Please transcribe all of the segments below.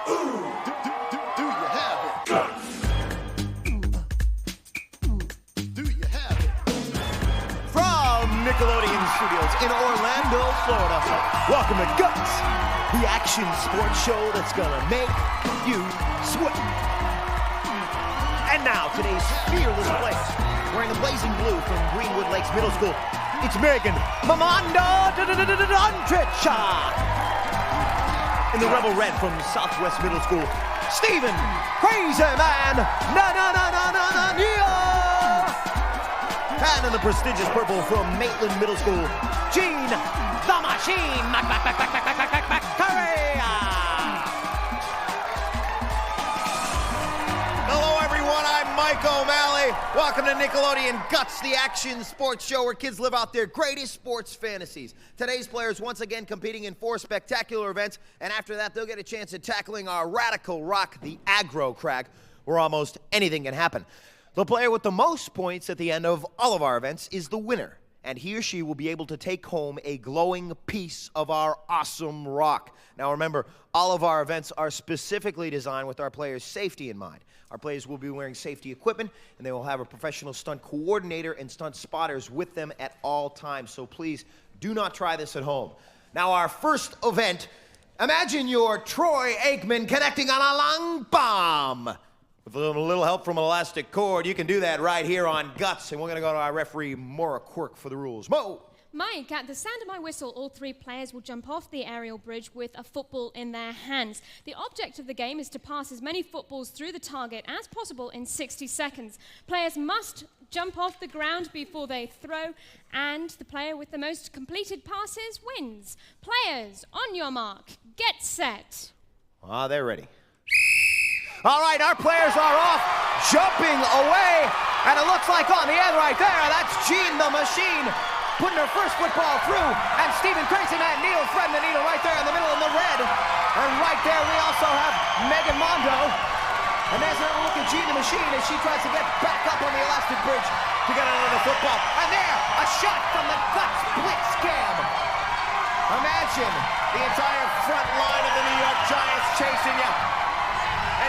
Do you have it? Do you have it? From Nickelodeon Studios in Orlando, Florida, welcome to Guts, the action sports show that's gonna make you sweat. And now, today's fearless players, wearing the blazing blue from Greenwood Lakes Middle School, it's Meagan, Mondo, Dontrich. In the rebel red from Southwest Middle School, Stephen, Crazy Man, and in the prestigious purple from Maitland Middle School, Gene, the Machine, Mccurry. Hello everyone, I'm Mike O'Malley. Welcome to Nickelodeon Guts, the action sports show where kids live out their greatest sports fantasies. Today's players once again competing in 4 spectacular events, and after that they'll get a chance at tackling our radical rock, the aggro crag, where almost anything can happen. The player with the most points at the end of all of our events is the winner, and he or she will be able to take home a glowing piece of our awesome rock. Now remember, all of our events are specifically designed with our players' safety in mind. Our players will be wearing safety equipment, and they will have a professional stunt coordinator and stunt spotters with them at all times, so please do not try this at home. Now our first event, imagine you're Troy Aikman connecting on a long bomb. With a little help from an elastic cord, you can do that right here on Guts, and we're gonna go to our referee, Moira Quirk, for the rules. Mo! Mike, at the sound of my whistle, all 3 players will jump off the aerial bridge with a football in their hands. The object of the game is to pass as many footballs through the target as possible in 60 seconds. Players must jump off the ground before they throw, and the player with the most completed passes wins. Players, on your mark, get set. They're ready. All right, our players are off, jumping away, and it looks like on the end right there, that's Gene the Machine putting her first football through, and Stephen Crazy Man Neal threading the needle right there in the middle in the red. And right there we also have Meagan Mondo. And there's another look at Gene the Machine as she tries to get back up on the elastic bridge to get another football. And there, a shot from the Guts blitz cam. Imagine the entire front line of the New York Giants chasing you.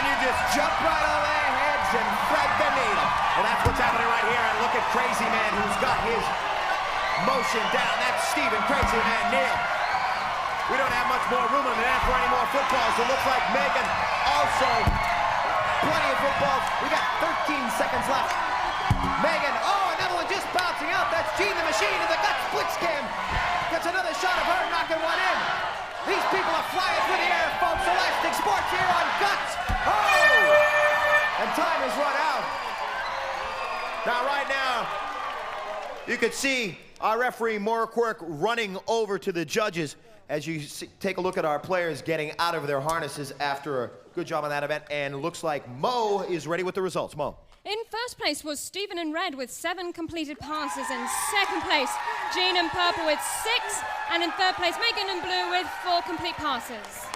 And you just jump right over their heads and thread the needle. Well, that's what's happening right here. And look at Crazy Man, who's got his motion down. That's Stephen Crazy Man Neal. We don't have much more room in there for any more footballs. It looks like Meagan also plenty of footballs. We got 13 seconds left. Meagan, another one just bouncing out. That's Gene the Machine in the Guts blitz cam. Gets another shot of her knocking one in. These people are flying through the air, folks. Elastic Sports here on Guts. And time has run out. Now, right now, you can see our referee, Moira Quirk, running over to the judges as you take a look at our players getting out of their harnesses after a good job on that event. And it looks like Mo is ready with the results. Mo. In first place was Stephen in red with 7 completed passes. In second place, Gene in purple with 6. And in third place, Meagan in blue with 4 complete passes.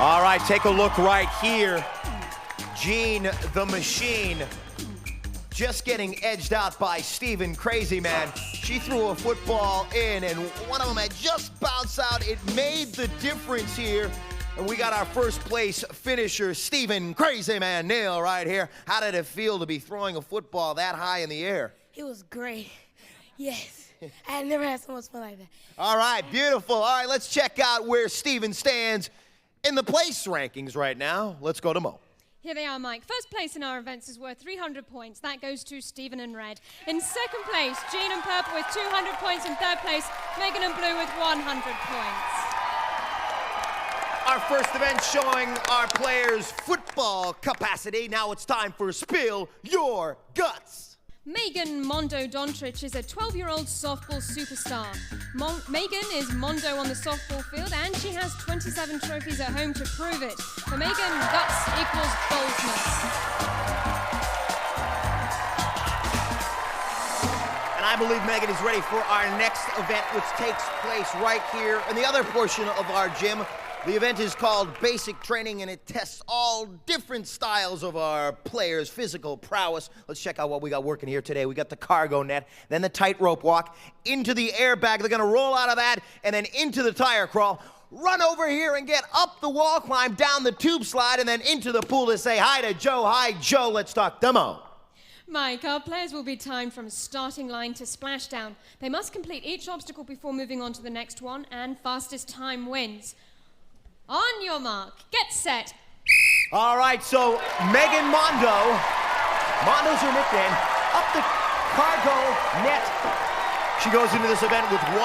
All right, take a look right here. Gene the Machine just getting edged out by Stephen Crazy Man. She threw a football in, and one of them had just bounced out. It made the difference here. And we got our first place finisher, Stephen Crazy Man Neal, right here. How did it feel to be throwing a football that high in the air? It was great. Yes. I had never had so much fun like that. All right, beautiful. All right, let's check out where Stephen stands in the place rankings right now. Let's go to Mo. Here they are, Mike. First place in our events is worth 300 points. That goes to Stephen in red. In second place, Gene in purple with 200 points. In third place, Meagan in blue with 100 points. Our first event showing our players' football capacity. Now it's time for Spill Your Guts. Meagan Mondo Dontrich is a 12-year-old softball superstar. Meagan is Mondo on the softball field, and she has 27 trophies at home to prove it. For Meagan, guts equals boldness. And I believe Meagan is ready for our next event, which takes place right here in the other portion of our gym. The event is called Basic Training, and it tests all different styles of our players' physical prowess. Let's check out what we got working here today. We got the cargo net, then the tightrope walk, into the airbag. They're going to roll out of that, and then into the tire crawl. run over here and get up the wall climb, down the tube slide, and then into the pool to say hi to Joe. Hi, Joe. Let's talk demo. Mike, our players will be timed from starting line to splashdown. They must complete each obstacle before moving on to the next one, and fastest time wins. On your mark, get set. All right, so Meagan Mondo, Mondo's her nickname, up the cargo net. She goes into this event with 100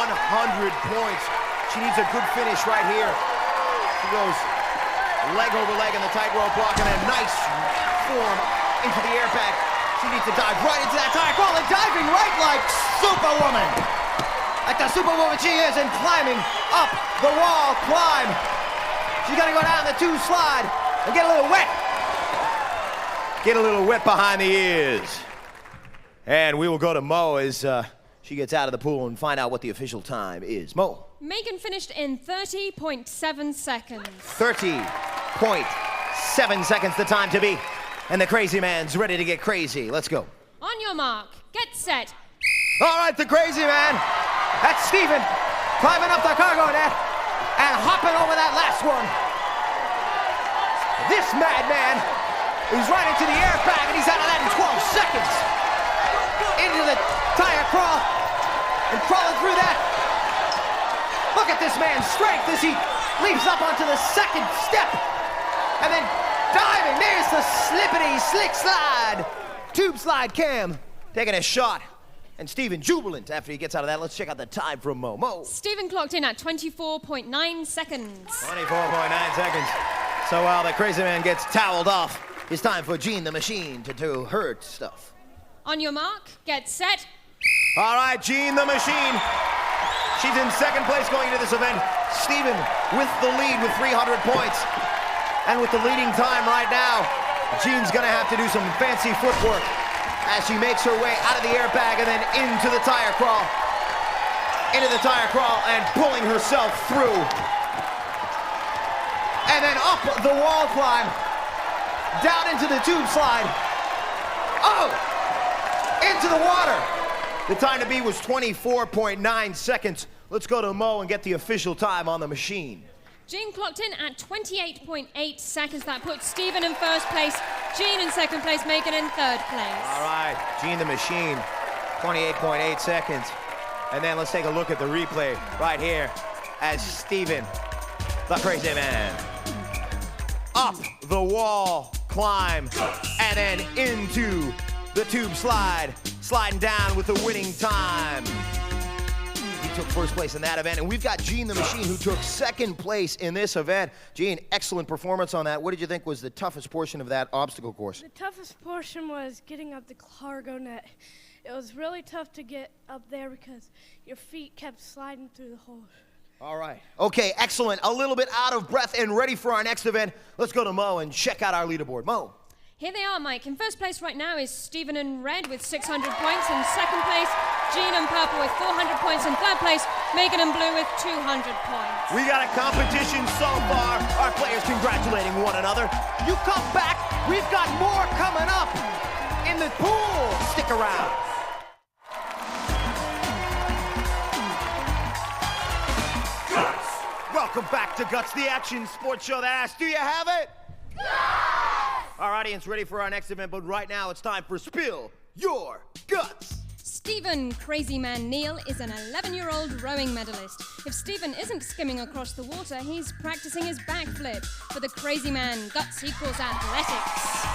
points. She needs a good finish right here. She goes leg over leg in the tightrope block and a nice form into the air bag. She needs to dive right into that tire crawl and diving right like Superwoman. Like the Superwoman she is, and climbing up the wall climb. She's gonna go down the tube slide and get a little wet. Get a little wet behind the ears. And we will go to Mo as she gets out of the pool and find out what the official time is. Mo. Meagan finished in 30.7 seconds. 30.7 seconds the time to beat. And the crazy man's ready to get crazy. Let's go. On your mark, get set. All right, the crazy man. That's Steven climbing up the cargo net and hopping over that last one. This madman is right into the air bag, and he's out of that in 12 seconds. Into the tire crawl and crawling through that. Look at this man's strength as he leaps up onto the second step and then diving. There's the slippity slick slide. Tube slide Cam taking a shot. And Steven jubilant after he gets out of that. Let's check out the time from Mo. Mo. Steven clocked in at 24.9 seconds. 24.9 seconds. So while the crazy man gets toweled off, it's time for Jean the Machine to do her stuff. On your mark, get set. All right, Jean the Machine. She's in second place going into this event. Steven with the lead with 300 points. And with the leading time right now, Jean's gonna have to do some fancy footwork as she makes her way out of the airbag and then into the tire crawl. Into the tire crawl and pulling herself through. And then up the wall climb. Down into the tube slide. Oh! Into the water. The time to beat was 24.9 seconds. Let's go to Mo and get the official time on the machine. Jean clocked in at 28.8 seconds. That puts Steven in first place, Jean in second place, Meagan in third place. All right, Jean the Machine, 28.8 seconds. And then let's take a look at the replay right here as Steven, the crazy man, up the wall climb and then into the tube slide, sliding down with the winning time. He took first place in that event, and we've got Jean the Machine who took second place in this event. Jean, excellent performance on that. What did you think was the toughest portion of that obstacle course? The toughest portion was getting up the cargo net. It was really tough to get up there because your feet kept sliding through the holes. All right. Okay, excellent. A little bit out of breath and ready for our next event. Let's go to Mo and check out our leaderboard. Mo. Here they are, Mike. In first place right now is Steven in red with 600 points. In second place, Jean in purple with 400 points. In third place, Meagan in blue with 200 points. We got a competition so far. Our players congratulating one another. You come back. We've got more coming up in the pool. Stick around. Guts. Welcome back to Guts, the action sports show that asks, do you have it? Yeah! Our audience ready for our next event, but right now it's time for Spill Your Guts. Steven Crazy Man Neal is an 11-year-old rowing medalist. If Steven isn't skimming across the water, he's practicing his backflip. For the Crazy Man, guts equals athletics.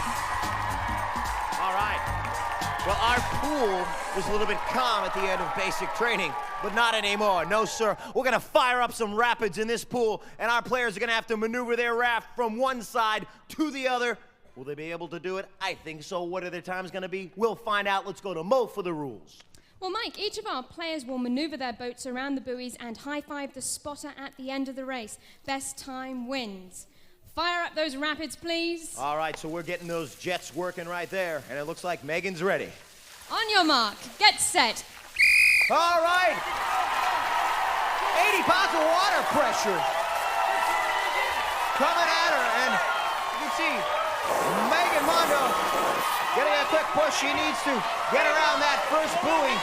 All right. Well, our pool was a little bit calm at the end of basic training, but not anymore. No, sir. We're going to fire up some rapids in this pool, and our players are going to have to maneuver their raft from one side to the other. Will they be able to do it? I think so. What are their times going to be? We'll find out. Let's go to Mo for the rules. Well, Mike, each of our players will maneuver their boats around the buoys and high-five the spotter at the end of the race. Best time wins. Fire up those rapids, please. All right, so we're getting those jets working right there, and it looks like Megan's ready. On your mark, get set. All right. 80 pounds of water pressure coming at her, and you can see Meagan Mondo getting a quick push. She needs to get around that first buoy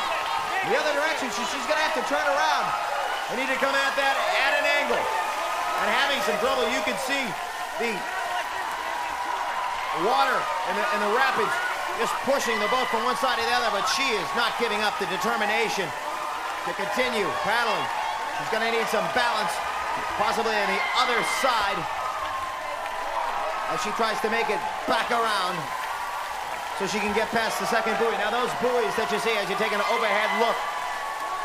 the other direction. She's going to have to turn around. They need to come at that at an angle. having some trouble. You can see the water and the rapids just pushing the boat from one side to the other, but she is not giving up the determination to continue paddling. She's gonna need some balance, possibly on the other side, as she tries to make it back around so she can get past the second buoy. Now those buoys that you see as you take an overhead look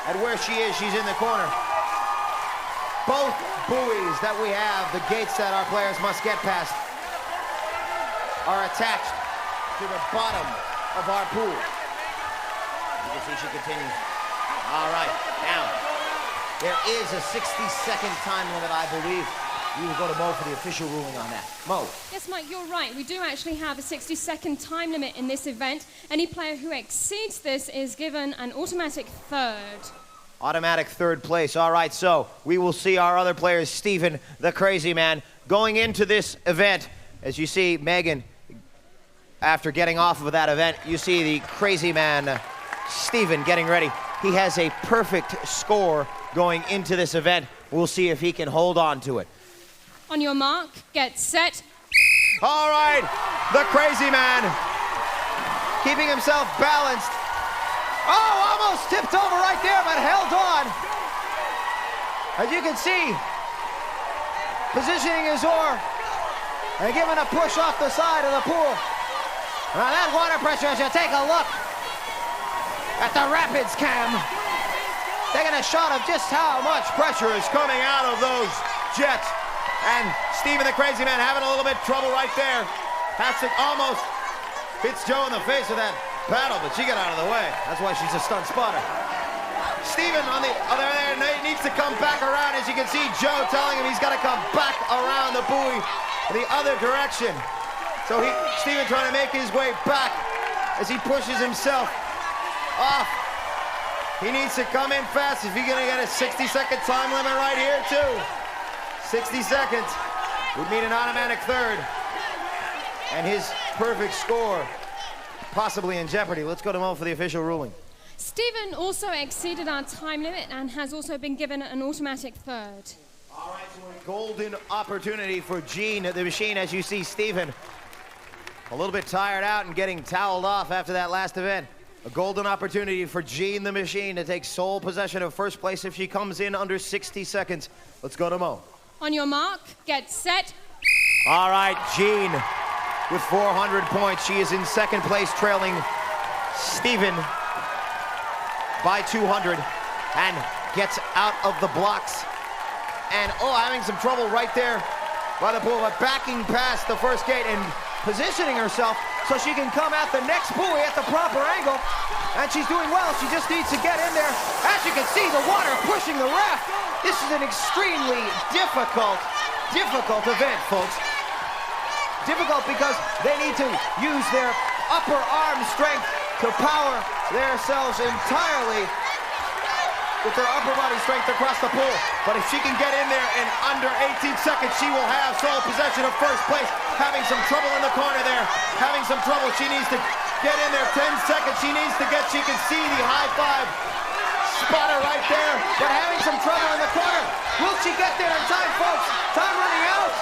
at where she is, she's in the corner. Both buoys that we have, the gates that our players must get past, are attached to the bottom of our pool. You can see she continues. All right, now, there is a 60-second time limit, I believe. We will go to Mo for the official ruling on that. Mo. Yes, Mike, you're right. We do actually have a 60-second time limit in this event. Any player who exceeds this is given an automatic third. Automatic third place. All right, so we will see our other players, Stephen, the crazy man, going into this event. As you see, Meagan, after getting off of that event, you see the crazy man, Stephen, getting ready. He has a perfect score going into this event. We'll see if he can hold on to it. On your mark, get set. All right, the crazy man, keeping himself balanced. Oh, almost tipped over right there, but held on. As you can see, positioning his oar and giving a push off the side of the pool. Now that water pressure, as you take a look at the rapids cam, taking a shot of just how much pressure is coming out of those jets. And Stephen the crazy man having a little bit of trouble right there. Has to almost hits Joe in the face with that paddle, but she got out of the way. That's why she's a stunt spotter. Stephen on the other end needs to come back around. As you can see, Joe telling him he's got to come back around the buoy the other direction. So Stephen trying to make his way back as he pushes himself off. He needs to come in fast if he's gonna get a 60-second time limit right here too. 60 seconds would mean an automatic third. And his perfect score possibly in jeopardy. Let's go to Mo for the official ruling. Stephen also exceeded our time limit and has also been given an automatic third. All right, so a golden opportunity for Gene the Machine. As you see, Stephen a little bit tired out and getting toweled off after that last event. A golden opportunity for Gene the Machine to take sole possession of first place if she comes in under 60 seconds. Let's go to Mo. On your mark, get set. All right, Gene with 400 points. She is in second place, trailing Stephen by 200 and gets out of the blocks. And, having some trouble right there by the pool, but backing past the first gate and positioning herself so she can come at the next buoy at the proper angle. And she's doing well. She just needs to get in there. As you can see, the water pushing the raft. This is an extremely difficult event, folks. Difficult because they need to use their upper arm strength to power themselves entirely with their upper body strength across the pool. But if she can get in there in under 18 seconds, she will have sole possession of first place. Having some trouble in the corner there. Having some trouble. She needs to get in there. 10 seconds she needs to get. She can see the high five spotter right there. But having some trouble in the corner. Will she get there in time, folks? Time running out.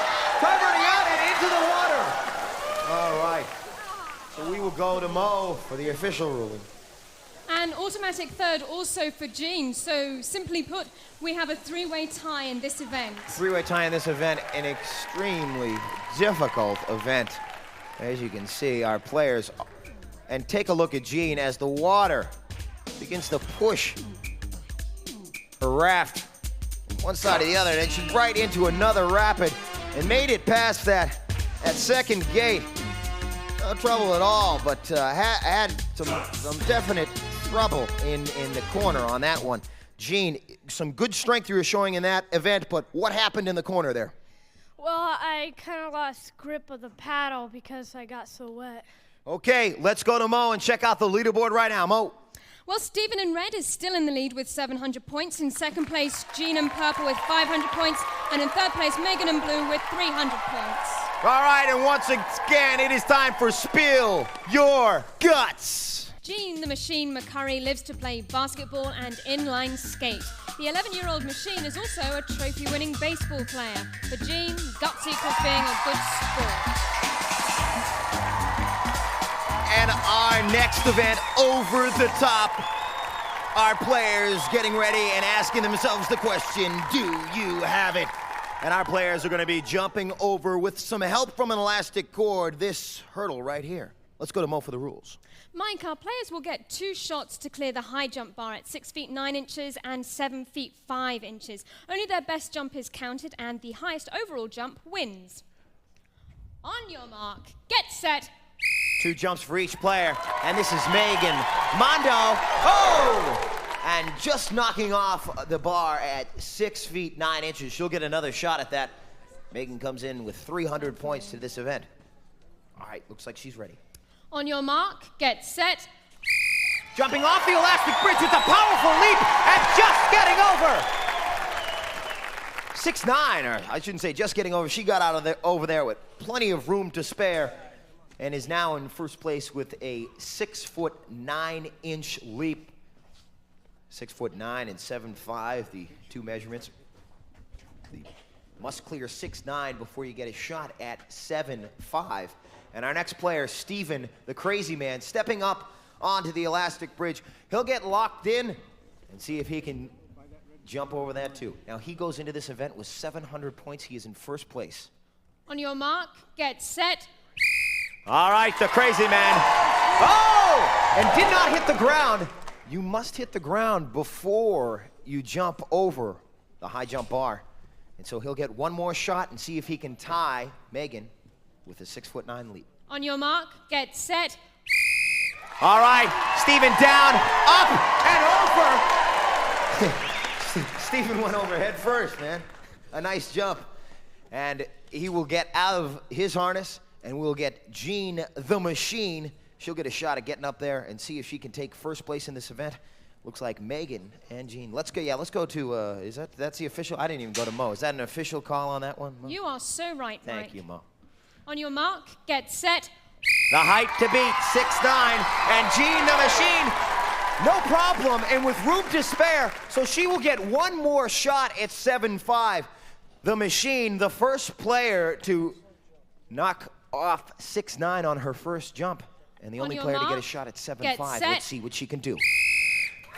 Time running out and into the water. All right. So we will go to Mo for the official ruling. An automatic third also for Gene. So simply put, we have a three-way tie in this event. Three-way tie in this event, an extremely difficult event. As you can see, our players, and take a look at Gene as the water begins to push her raft one side to the other, and she's right into another rapid and made it past that second gate. No trouble at all, but had some definite trouble in the corner on that one. Gene, some good strength you were showing in that event, but what happened in the corner there? Well, I kind of lost grip of the paddle because I got so wet. Okay, let's go to Mo and check out the leaderboard right now. Mo. Well, Stephen in red is still in the lead with 700 points. In second place, Gene in purple with 500 points. And in third place, Meagan in blue with 300 points. All right, and once again, it is time for Spill Your Guts. Gene the Machine Mccurry lives to play basketball and inline skate. The 11-year-old machine is also a trophy-winning baseball player. For Jean, guts equals being a good sport. And our next event, over the top. Our players getting ready and asking themselves the question, do you have it? And our players are going to be jumping over with some help from an elastic cord, this hurdle right here. Let's go to Mo for the rules. Mike, our players will get 2 shots to clear the high jump bar at 6 feet 9 inches and 7 feet 5 inches. Only their best jump is counted, and the highest overall jump wins. On your mark, get set. 2 jumps for each player, and this is Meagan. Mondo, oh! And just knocking off the bar at 6 feet 9 inches. She'll get another shot at that. Meagan comes in with 300 points to this event. All right, looks like she's ready. On your mark, get set. Jumping off the elastic bridge with a powerful leap and just getting over. 6'9", or I shouldn't say just getting over. She got out of there over there with plenty of room to spare and is now in first place with a 6 foot 9 inch leap. 6'9" and 7'5", the 2 measurements. You must clear 6'9" before you get a shot at 7'5". And our next player, Steven, the crazy man, stepping up onto the elastic bridge. He'll get locked in and see if he can jump over that too. Now he goes into this event with 700 points. He is in first place. On your mark, get set. All right, the crazy man. Oh! And did not hit the ground. You must hit the ground before you jump over the high jump bar. And so he'll get one more shot and see if he can tie Meagan with a 6'9" leap. On your mark, get set. All right, Steven down, up, and over. Steven went over head first, man. A nice jump. And he will get out of his harness, and we'll get Jean the Machine. She'll get a shot at getting up there and see if she can take first place in this event. Looks like Meagan and Jean. Let's go to, that's the official? I didn't even go to Mo. Is that an official call on that one, Mo? You are so right, Mike. Thank you, Mo. On your mark, get set. The height to beat, 6'9", and Jean the Machine, no problem, and with room to spare, so she will get one more shot at 7'5". The Machine, the first player to knock off 6'9" on her first jump, and the only player to get a shot at 7'5". Let's see what she can do.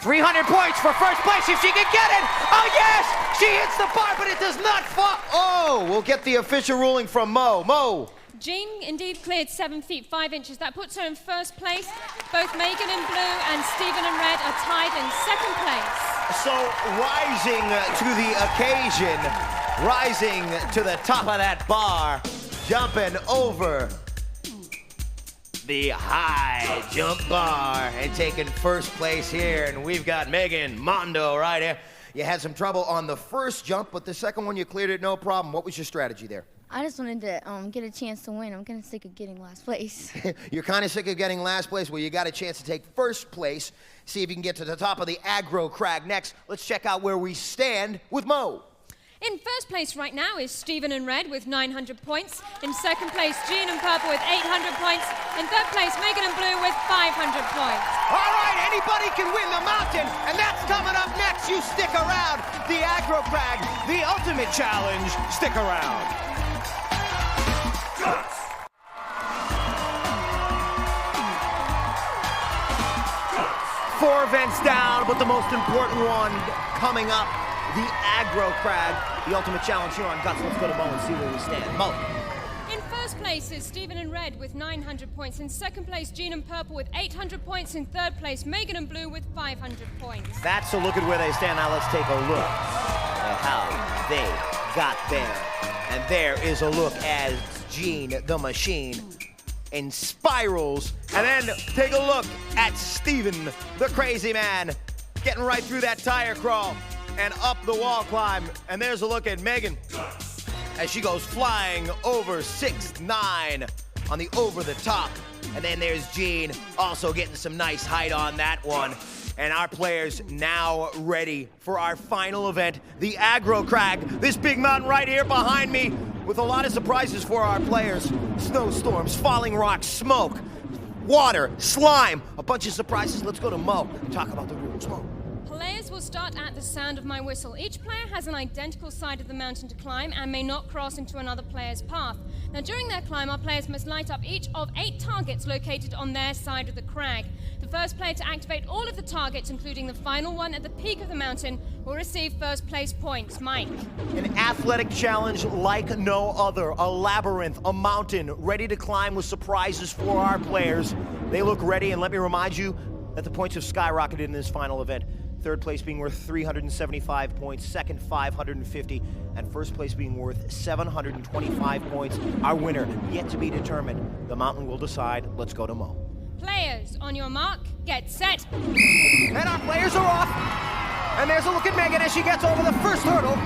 300 points for first place if she can get it. Oh, yes! She hits the bar, but it does not fall. Oh, we'll get the official ruling from Mo. Mo. Jean indeed cleared 7 feet 5 inches. That puts her in first place. Both Meagan in blue and Steven in red are tied in second place. So rising to the occasion, rising to the top of that bar, jumping over the high jump bar and taking first place here. And we've got Meagan Mondo right here. You had some trouble on the first jump, but the second one you cleared it no problem. What was your strategy there? I just wanted to get a chance to win. I'm kind of sick of getting last place. You're kind of sick of getting last place? Well, you got a chance to take first place. See if you can get to the top of the aggro crag next. Let's check out where we stand with Mo. In first place right now is Steven in red with 900 points. In second place, Jean in purple with 800 points. In third place, Meagan in blue with 500 points. All right, anybody can win the mountain, and that's coming up next. You stick around. The aggro crag, the ultimate challenge. Stick around. Guts. Four events down, but the most important one coming up, the aggro crag, the ultimate challenge here on Guts. Let's go to Mo and see where we stand. Mo. In first place is Steven in red with 900 points. In second place, Jean in purple with 800 points. In third place, Meagan in blue with 500 points. That's a look at where they stand. Now let's take a look at how they got there. And there is a look at Jean the Machine in spirals. And then take a look at Steven the Crazy Man getting right through that tire crawl and up the wall climb. And there's a look at Meagan as she goes flying over 6'9" on the over the top. And then there's Jean also getting some nice height on that one. And our players now ready for our final event, the aggro crag. This big mountain right here behind me with a lot of surprises for our players. Snowstorms, falling rocks, smoke, water, slime, a bunch of surprises. Let's go to Mo and talk about the rules. Mo. Players will start at the sound of my whistle. Each player has an identical side of the mountain to climb and may not cross into another player's path. Now, during their climb, our players must light up each of 8 targets located on their side of the crag. The first player to activate all of the targets, including the final one at the peak of the mountain, will receive first place points. Mike. An athletic challenge like no other. A labyrinth, a mountain, ready to climb with surprises for our players. They look ready, and let me remind you that the points have skyrocketed in this final event. Third place being worth 375 points, second 550, and first place being worth 725 points. Our winner yet to be determined. The mountain will decide. Let's go to Mo. Players, on your mark, get set. And our players are off. And there's a look at Meagan as she gets over the first hurdle.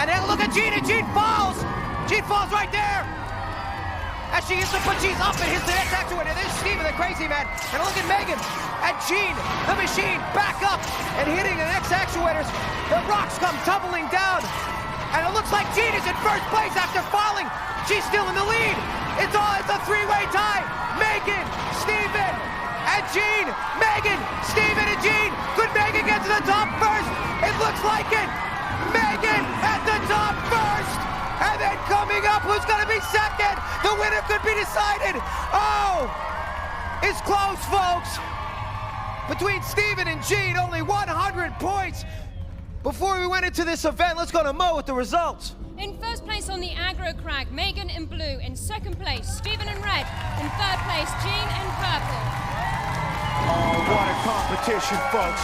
And then look at Jean, and Jean falls. Jean falls right there. As she hits the foot, she's up and hits the next actuator. There's Steven, the crazy man. And look at Meagan and Jean, the machine, back up and hitting the next actuators. The rocks come tumbling down. And it looks like Jean is in first place after falling. She's still in the lead. It's a three-way tie. Meagan, Steven, and Jean. Meagan, Steven, and Jean. Could Meagan get to the top first? It looks like it. Meagan at the top first. And then coming up, who's going to be second? The winner could be decided. Oh, it's close, folks. Between Steven and Jean, only 100 points. Before we went into this event, let's go to Mo with the results. In first place on the aggro crag, Meagan in blue. In second place, Steven in red. In third place, Jean in purple. Oh, what a competition, folks.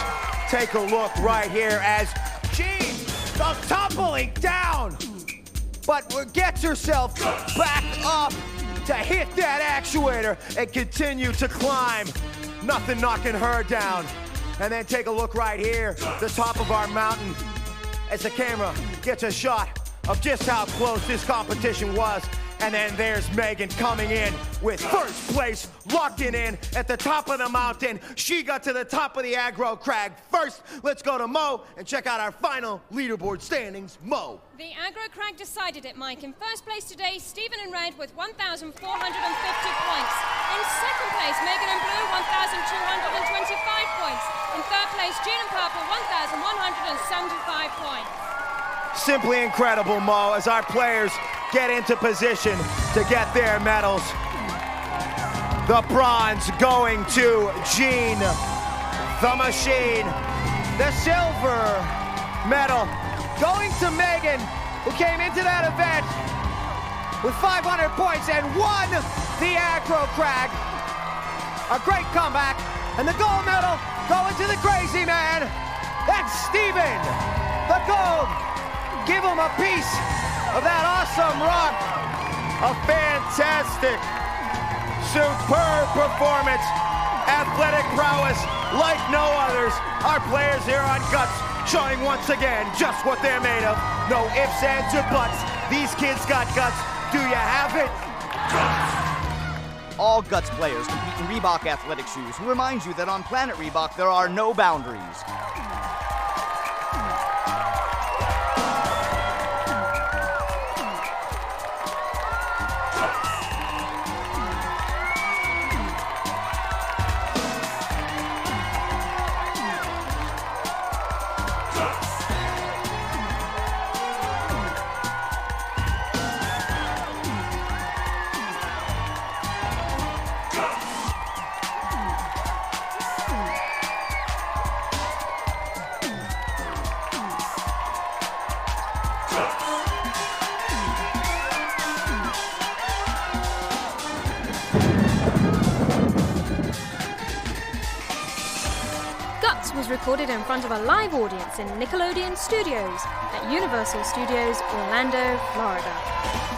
Take a look right here as Jean goes tumbling down, but gets herself back up to hit that actuator and continue to climb. Nothing knocking her down. And then take a look right here, the top of our mountain, as the camera gets a shot of just how close this competition was. And then there's Meagan coming in with first place, locking in at the top of the mountain. She got to the top of the aggro crag first. Let's go to Mo and check out our final leaderboard standings. Mo. The aggro crag decided it, Mike. In first place today, Steven in red with 1,450 points. In second place, Meagan in blue, 1,225 points. In third place, Jean in purple, 1,175 points. Simply incredible, Mo, as our players get into position to get their medals. The bronze going to Jean, the machine. The silver medal going to Meagan, who came into that event with 500 points and won the aggro crag. A great comeback. And the gold medal going to the crazy man. That's Steven, the gold. Give him a piece of that awesome rock. A fantastic, superb performance. Athletic prowess like no others. Our players here on Guts showing once again just what they're made of. No ifs, ands, or buts. These kids got guts. Do you have it? All Guts players compete in Reebok athletic shoes, who reminds you that on Planet Reebok there are no boundaries. Guts was recorded in front of a live audience in Nickelodeon Studios at Universal Studios, Orlando, Florida.